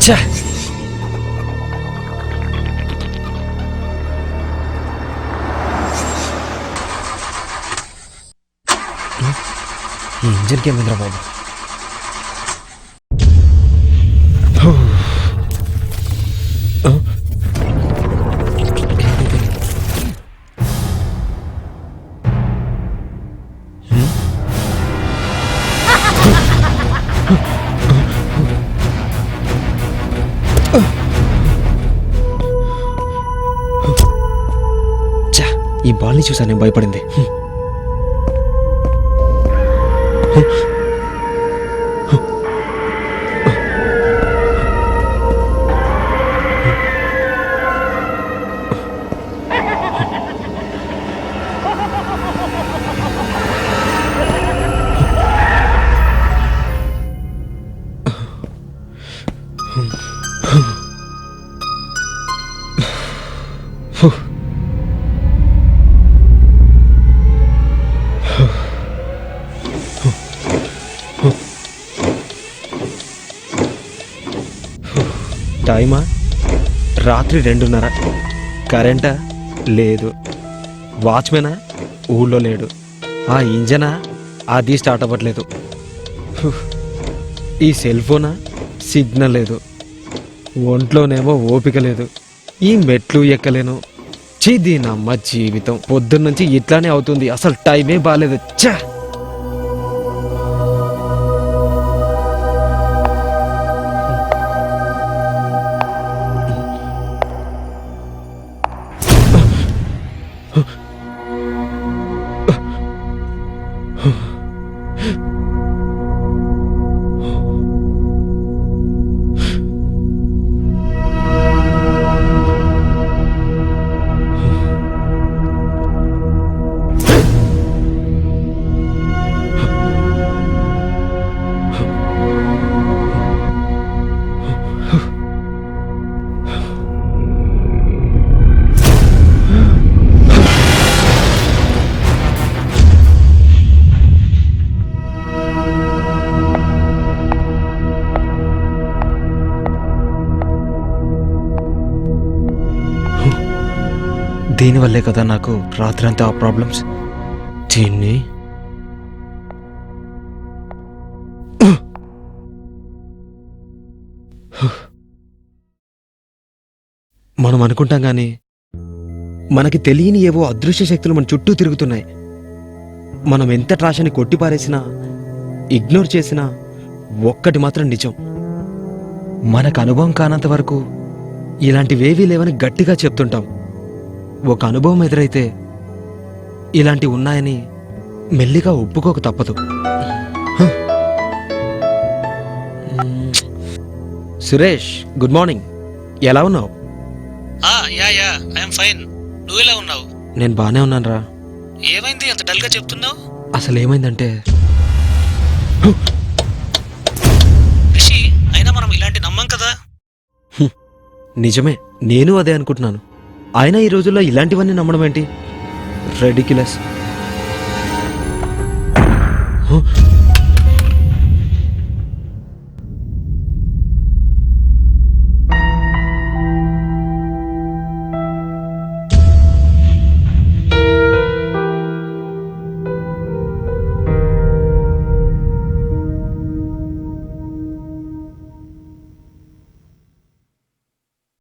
ఈ ఇంజన్కి ఏమైందిరా బాబు? ఈ బాల్ని చూసా నేను భయపడింది. టైమా రాత్రి 2:30. కరెంటా లేదు. వాచ్మెనా ఊళ్ళో లేడు. ఆ ఇంజనా అది స్టార్ట్ అవ్వట్లేదు. ఈ సెల్ ఫోనా సిగ్నల్ లేదు. ఒంట్లోనేమో ఓపిక లేదు. ఈ మెట్లు ఎక్కలేను. దీనమ్మ జీవితం పొద్దున్నుంచి ఇట్లానే అవుతుంది. అసలు టైమే బాగాలేదు. ఛా! దీనివల్లే కదా నాకు రాత్రంతా ఆ ప్రాబ్లమ్స్. దీన్ని మనం అనుకుంటాం కానీ మనకి తెలియని ఏవో అదృశ్య శక్తులు మన చుట్టూ తిరుగుతున్నాయి. మనం ఎంత ట్రాషని కొట్టిపారేసినా, ఇగ్నోర్ చేసినా ఒక్కటి మాత్రం నిజం. మనకు అనుభవం కానంత వరకు ఇలాంటివేవీ లేవని గట్టిగా చెప్తుంటాం. ఒక అనుభవం ఎదురైతే ఇలాంటివి ఉన్నాయని మెల్లిగా ఒప్పుకోక తప్పదు. Suresh, good morning. ఎలా ఉన్నావు? నువ్వెలా ఉన్నావు? నేను బానే ఉన్నాను రా. ఏమైంది అంత డల్ గా చెప్తున్నావు? అసలు ఏమైందంటే రిషి, అయినా మనం ఇలాంటి నమ్మం కదా. నిజమే, నేను అదే అనుకుంటున్నాను. అయినా ఈ రోజుల్లో ఇలాంటివన్నీ నమ్మడం ఏంటి? రెడిక్యులస్.